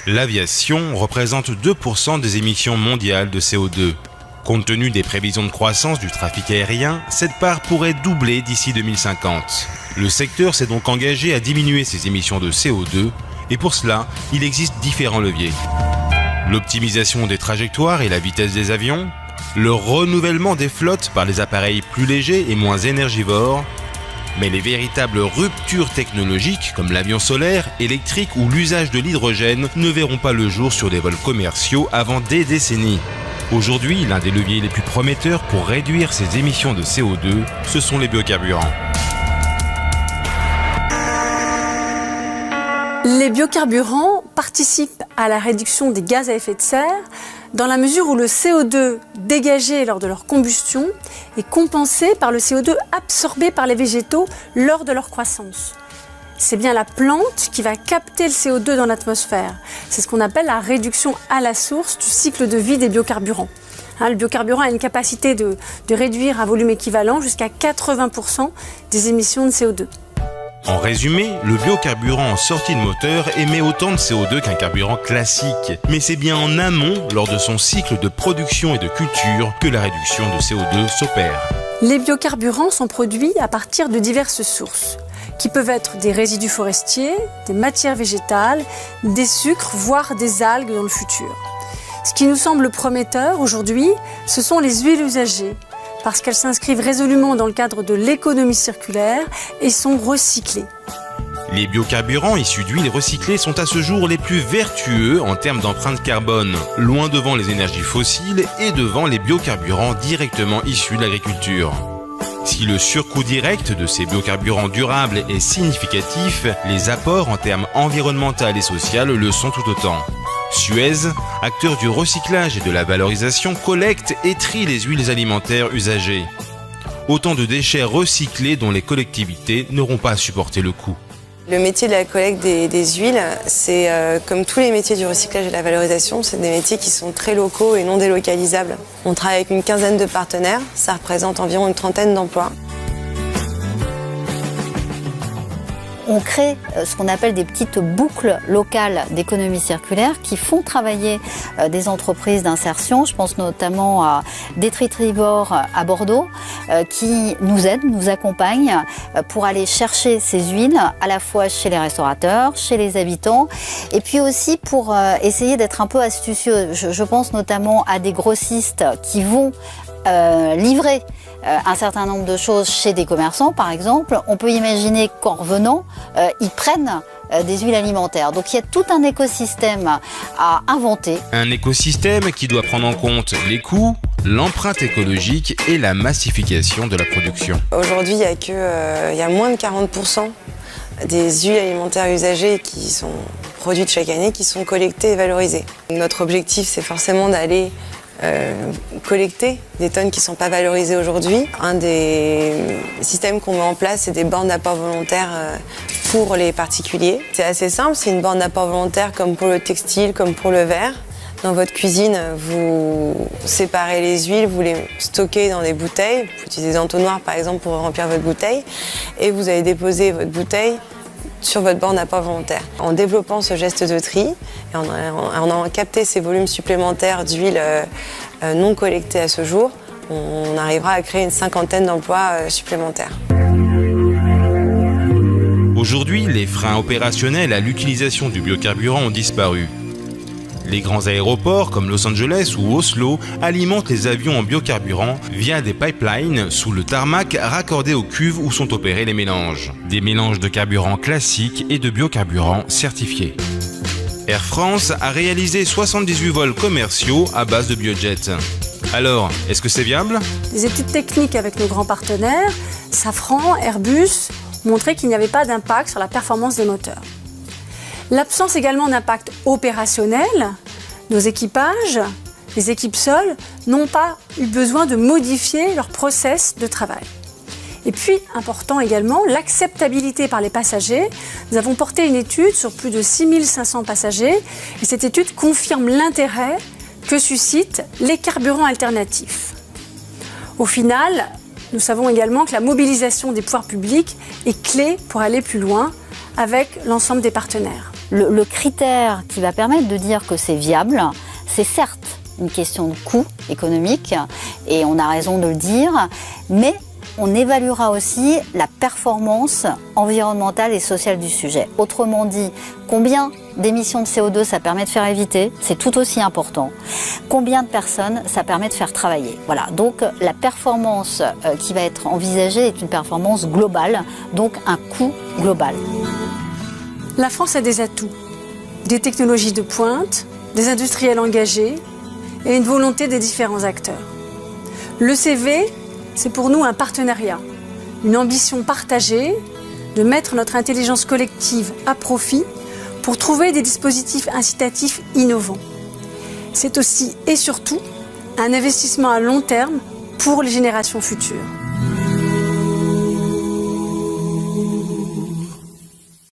L'aviation représente 2% des émissions mondiales de CO2. Compte tenu des prévisions de croissance du trafic aérien, cette part pourrait doubler d'ici 2050. Le secteur s'est donc engagé à diminuer ses émissions de CO2 et pour cela, il existe différents leviers. L'optimisation des trajectoires et la vitesse des avions, le renouvellement des flottes par des appareils plus légers et moins énergivores, mais les véritables ruptures technologiques comme l'avion solaire, électrique ou l'usage de l'hydrogène ne verront pas le jour sur des vols commerciaux avant des décennies. Aujourd'hui, l'un des leviers les plus prometteurs pour réduire ces émissions de CO2, ce sont les biocarburants. Les biocarburants participent à la réduction des gaz à effet de serre dans la mesure où le CO2 dégagé lors de leur combustion est compensé par le CO2 absorbé par les végétaux lors de leur croissance. C'est bien la plante qui va capter le CO2 dans l'atmosphère. C'est ce qu'on appelle la réduction à la source du cycle de vie des biocarburants. Le biocarburant a une capacité de réduire à volume équivalent jusqu'à 80% des émissions de CO2. En résumé, le biocarburant en sortie de moteur émet autant de CO2 qu'un carburant classique. Mais c'est bien en amont, lors de son cycle de production et de culture, que la réduction de CO2 s'opère. Les biocarburants sont produits à partir de diverses sources, qui peuvent être des résidus forestiers, des matières végétales, des sucres, voire des algues dans le futur. Ce qui nous semble prometteur aujourd'hui, ce sont les huiles usagées, parce qu'elles s'inscrivent résolument dans le cadre de l'économie circulaire et sont recyclées. Les biocarburants issus d'huiles recyclées sont à ce jour les plus vertueux en termes d'empreinte carbone, loin devant les énergies fossiles et devant les biocarburants directement issus de l'agriculture. Si le surcoût direct de ces biocarburants durables est significatif, les apports en termes environnemental et social le sont tout autant. Suez, acteur du recyclage et de la valorisation, collecte et trie les huiles alimentaires usagées. Autant de déchets recyclés dont les collectivités n'auront pas à supporter le coût. Le métier de la collecte des huiles, c'est comme tous les métiers du recyclage et de la valorisation, c'est des métiers qui sont très locaux et non délocalisables. On travaille avec une quinzaine de partenaires, ça représente environ une trentaine d'emplois. On crée ce qu'on appelle des petites boucles locales d'économie circulaire qui font travailler des entreprises d'insertion. Je pense notamment à Détritivore à Bordeaux qui nous aident, nous accompagnent pour aller chercher ces huiles à la fois chez les restaurateurs, chez les habitants et puis aussi pour essayer d'être un peu astucieux. Je pense notamment à des grossistes qui vont livrer un certain nombre de choses chez des commerçants, par exemple. On peut imaginer qu'en revenant, ils prennent des huiles alimentaires. Donc il y a tout un écosystème à inventer. Un écosystème qui doit prendre en compte les coûts, l'empreinte écologique et la massification de la production. Aujourd'hui, il y a moins de 40% des huiles alimentaires usagées qui sont produites chaque année, qui sont collectées et valorisées. Notre objectif, c'est forcément d'aller collecter des tonnes qui ne sont pas valorisées aujourd'hui. Un des systèmes qu'on met en place, c'est des bornes d'apport volontaire pour les particuliers. C'est assez simple, c'est une borne d'apport volontaire comme pour le textile, comme pour le verre. Dans votre cuisine, vous séparez les huiles, vous les stockez dans des bouteilles. Vous pouvez utiliser des entonnoirs par exemple pour remplir votre bouteille. Et vous allez déposer votre bouteille sur votre borne d'apport volontaire. En développant ce geste de tri, et en capté ces volumes supplémentaires d'huile non collectées à ce jour, on arrivera à créer une cinquantaine d'emplois supplémentaires. Aujourd'hui, les freins opérationnels à l'utilisation du biocarburant ont disparu. Les grands aéroports comme Los Angeles ou Oslo alimentent les avions en biocarburant via des pipelines sous le tarmac raccordés aux cuves où sont opérés les mélanges. Des mélanges de carburant classiques et de biocarburant certifiés. Air France a réalisé 78 vols commerciaux à base de biojet. Alors, est-ce que c'est viable ? Les études techniques avec nos grands partenaires, Safran, Airbus, montraient qu'il n'y avait pas d'impact sur la performance des moteurs. L'absence également d'impact opérationnel, nos équipages, les équipes seules, n'ont pas eu besoin de modifier leur process de travail. Et puis, important également, l'acceptabilité par les passagers. Nous avons porté une étude sur plus de 6500 passagers et cette étude confirme l'intérêt que suscitent les carburants alternatifs. Au final, nous savons également que la mobilisation des pouvoirs publics est clé pour aller plus loin avec l'ensemble des partenaires. Le critère qui va permettre de dire que c'est viable, c'est certes une question de coût économique, et on a raison de le dire, mais on évaluera aussi la performance environnementale et sociale du sujet. Autrement dit, combien d'émissions de CO2 ça permet de faire éviter, c'est tout aussi important. Combien de personnes ça permet de faire travailler. Voilà, donc la performance qui va être envisagée est une performance globale, donc un coût global. La France a des atouts, des technologies de pointe, des industriels engagés et une volonté des différents acteurs. Le CV, c'est pour nous un partenariat, une ambition partagée de mettre notre intelligence collective à profit pour trouver des dispositifs incitatifs innovants. C'est aussi et surtout un investissement à long terme pour les générations futures.